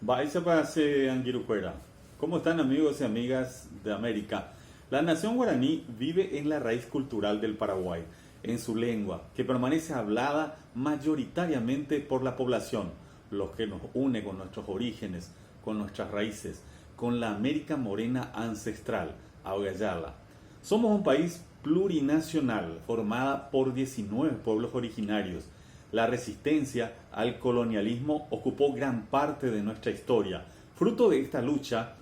Pase Anguirucuera. ¿Cómo están amigos y amigas de América? La nación guaraní vive en la raíz cultural del Paraguay, en su lengua, que permanece hablada mayoritariamente por la población, lo que nos une con nuestros orígenes, con nuestras raíces, con la América morena ancestral, Auyayala. Somos un país plurinacional, formada por 19 pueblos originarios. La resistencia al colonialismo ocupó gran parte de nuestra historia. Fruto de esta lucha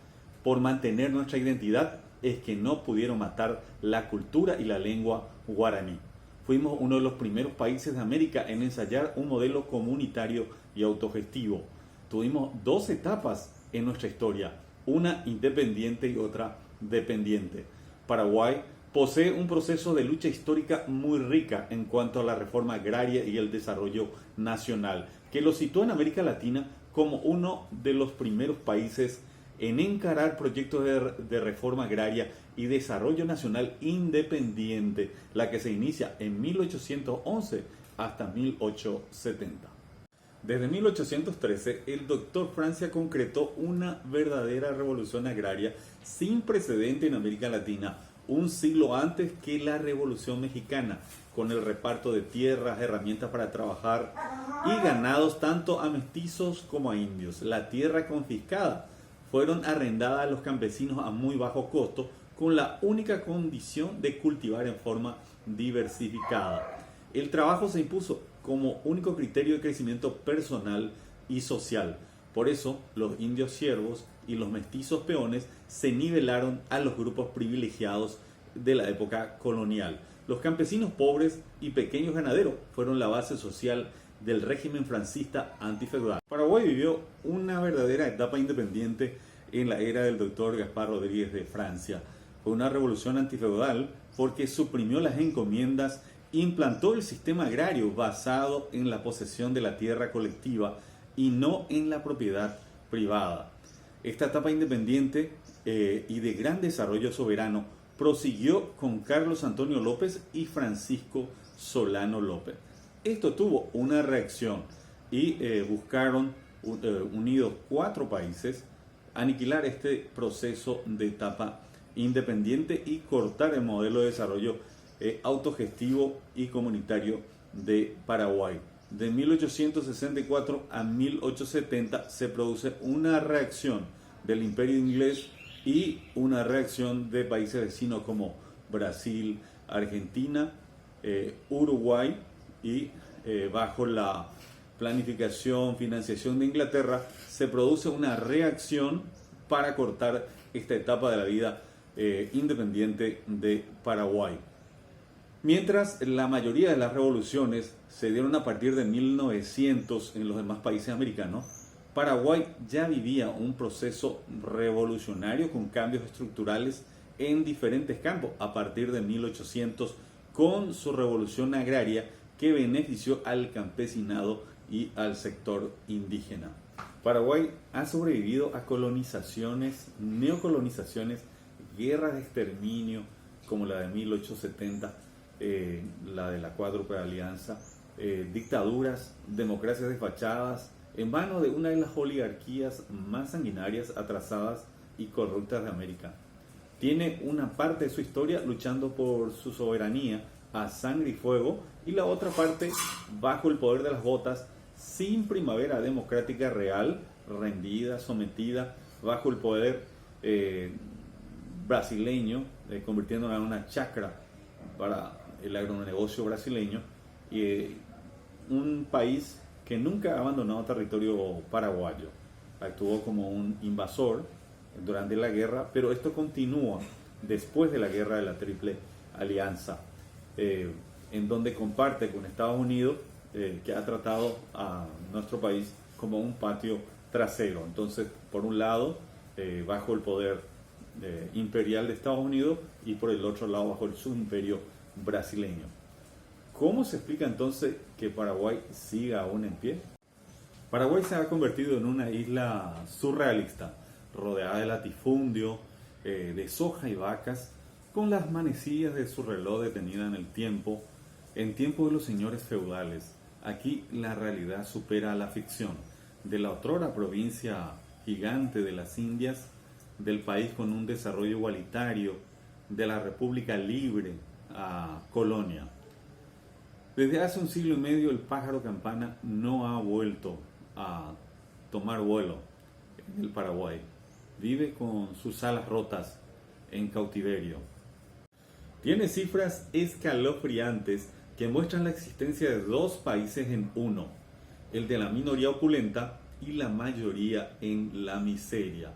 por mantener nuestra identidad es que no pudieron matar la cultura y la lengua guaraní. Fuimos uno de los primeros países de América en ensayar un modelo comunitario y autogestivo. Tuvimos dos etapas en nuestra historia, una independiente y otra dependiente. Paraguay posee un proceso de lucha histórica muy rica en cuanto a la reforma agraria y el desarrollo nacional, que lo sitúa en América Latina como uno de los primeros países en encarar proyectos de reforma agraria y desarrollo nacional independiente, la que se inicia en 1811 hasta 1870. Desde 1813, el doctor Francia concretó una verdadera revolución agraria sin precedente en América Latina, un siglo antes que la Revolución Mexicana, con el reparto de tierras, herramientas para trabajar y ganados tanto a mestizos como a indios. La tierra confiscada fueron arrendadas a los campesinos a muy bajo costo, con la única condición de cultivar en forma diversificada. El trabajo se impuso como único criterio de crecimiento personal y social. Por eso, los indios siervos y los mestizos peones se nivelaron a los grupos privilegiados de la época colonial. Los campesinos pobres y pequeños ganaderos fueron la base social del régimen francista antifeudal. Paraguay vivió una verdadera etapa independiente en la era del doctor Gaspar Rodríguez de Francia. Fue una revolución antifeudal porque suprimió las encomiendas, implantó el sistema agrario basado en la posesión de la tierra colectiva y no en la propiedad privada. Esta etapa independiente y de gran desarrollo soberano prosiguió con Carlos Antonio López y Francisco Solano López. Esto tuvo una reacción y buscaron, unidos 4 países, aniquilar este proceso de etapa independiente y cortar el modelo de desarrollo autogestivo y comunitario de Paraguay. De 1864 a 1870 se produce una reacción del Imperio Inglés y una reacción de países vecinos como Brasil, Argentina, Uruguay y bajo la planificación, financiación de Inglaterra, se produce una reacción para cortar esta etapa de la vida independiente de Paraguay. Mientras la mayoría de las revoluciones se dieron a partir de 1900 en los demás países americanos, Paraguay ya vivía un proceso revolucionario con cambios estructurales en diferentes campos a partir de 1800 con su revolución agraria que benefició al campesinado y al sector indígena. Paraguay ha sobrevivido a colonizaciones, neocolonizaciones, guerras de exterminio como la de 1870, la de la Cuádruple Alianza, dictaduras, democracias desfachadas, en manos de una de las oligarquías más sanguinarias, atrasadas y corruptas de América. Tiene una parte de su historia luchando por su soberanía a sangre y fuego y la otra parte bajo el poder de las botas, sin primavera democrática real, rendida, sometida, bajo el poder brasileño, convirtiéndola en una chacra para el agronegocio brasileño, y un país que nunca ha abandonado territorio paraguayo. Actuó como un invasor durante la guerra, pero esto continúa después de la guerra de la Triple Alianza, en donde comparte con Estados Unidos, que ha tratado a nuestro país como un patio trasero. Entonces, por un lado, bajo el poder imperial de Estados Unidos y por el otro lado bajo el subimperio brasileño. ¿Cómo se explica entonces que Paraguay siga aún en pie? Paraguay se ha convertido en una isla surrealista, rodeada de latifundio, de soja y vacas, con las manecillas de su reloj detenida en tiempo de los señores feudales. Aquí la realidad supera a la ficción. De la otrora provincia gigante de las Indias, del país con un desarrollo igualitario, de la República Libre a colonia. Desde hace un siglo y medio el pájaro campana no ha vuelto a tomar vuelo en el Paraguay. Vive con sus alas rotas en cautiverio. Tiene cifras escalofriantes que muestran la existencia de dos países en uno, el de la minoría opulenta y la mayoría en la miseria.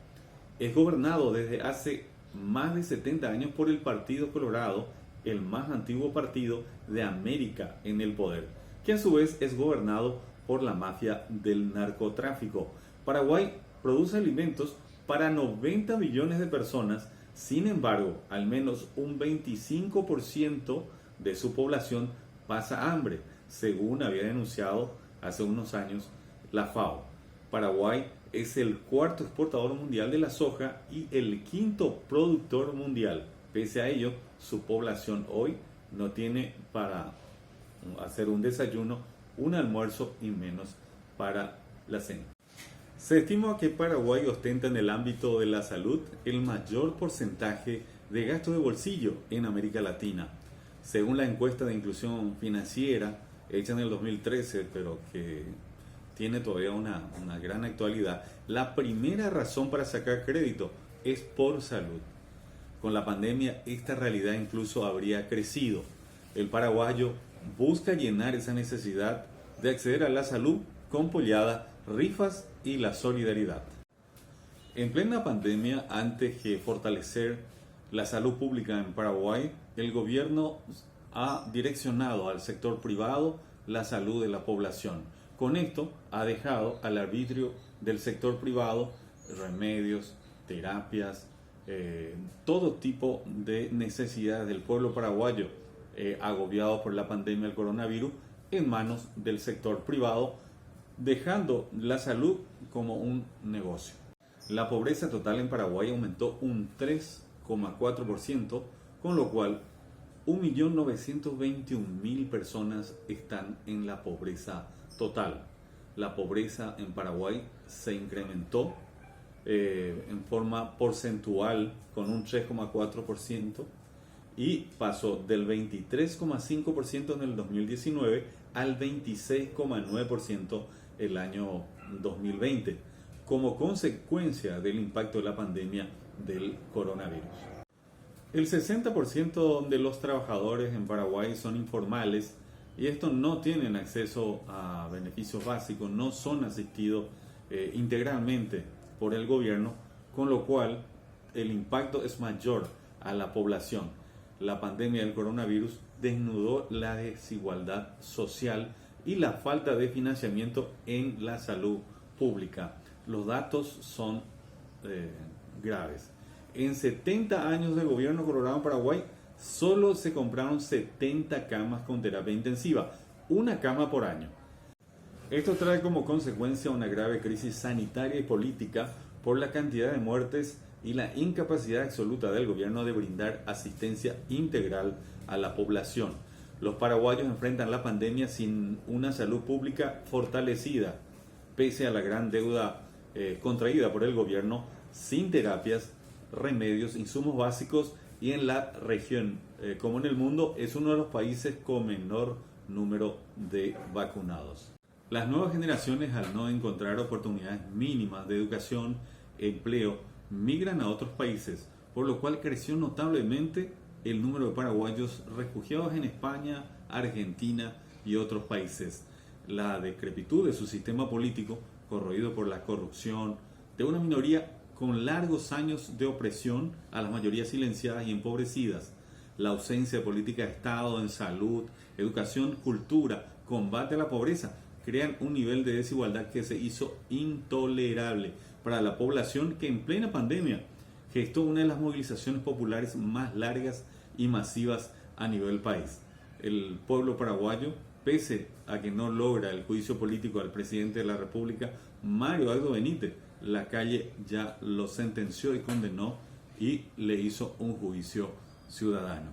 Es gobernado desde hace más de 70 años por el Partido Colorado, el más antiguo partido de América en el poder, que a su vez es gobernado por la mafia del narcotráfico. Paraguay produce alimentos para 90 millones de personas, sin embargo, al menos un 25% de su población pasa hambre, según había denunciado hace unos años la FAO. Paraguay es el cuarto exportador mundial de la soja y el quinto productor mundial. Pese a ello, su población hoy no tiene para hacer un desayuno, un almuerzo y menos para la cena. Se estima que Paraguay ostenta en el ámbito de la salud el mayor porcentaje de gasto de bolsillo en América Latina. Según la encuesta de inclusión financiera hecha en el 2013, pero que tiene todavía una gran actualidad, la primera razón para sacar crédito es por salud. Con la pandemia, esta realidad incluso habría crecido. El paraguayo busca llenar esa necesidad de acceder a la salud con pollada, rifas y la solidaridad. En plena pandemia, antes que fortalecer la salud pública en Paraguay, el gobierno ha direccionado al sector privado la salud de la población. Con esto ha dejado al arbitrio del sector privado remedios, terapias, todo tipo de necesidades del pueblo paraguayo agobiado por la pandemia del coronavirus en manos del sector privado, dejando la salud como un negocio. La pobreza total en Paraguay aumentó un 3,4%, con lo cual 1.921.000 personas están en la pobreza total. La pobreza en Paraguay se incrementó en forma porcentual con un 3,4% y pasó del 23,5% en el 2019 al 26,9% el año 2020, como consecuencia del impacto de la pandemia del coronavirus. El 60% de los trabajadores en Paraguay son informales y estos no tienen acceso a beneficios básicos, no son asistidos integralmente por el gobierno, con lo cual el impacto es mayor a la población. La pandemia del coronavirus desnudó la desigualdad social y la falta de financiamiento en la salud pública. Los datos son graves. En 70 años de gobierno colorado en Paraguay, solo se compraron 70 camas con terapia intensiva, una cama por año. Esto trae como consecuencia una grave crisis sanitaria y política por la cantidad de muertes y la incapacidad absoluta del gobierno de brindar asistencia integral a la población. Los paraguayos enfrentan la pandemia sin una salud pública fortalecida, pese a la gran deuda contraída por el gobierno, sin terapias, remedios, insumos básicos, y en la región, como en el mundo, es uno de los países con menor número de vacunados. Las nuevas generaciones, al no encontrar oportunidades mínimas de educación, empleo, migran a otros países, por lo cual creció notablemente el número de paraguayos refugiados en España, Argentina y otros países. La decrepitud de su sistema político, corroído por la corrupción de una minoría con largos años de opresión a las mayorías silenciadas y empobrecidas, la ausencia de política de Estado en salud, educación, cultura, combate a la pobreza, crean un nivel de desigualdad que se hizo intolerable para la población, que en plena pandemia gestó una de las movilizaciones populares más largas y masivas a nivel país. El pueblo paraguayo, pese a que no logra el juicio político al presidente de la República, Mario Abdo Benítez, la calle ya lo sentenció y condenó y le hizo un juicio ciudadano.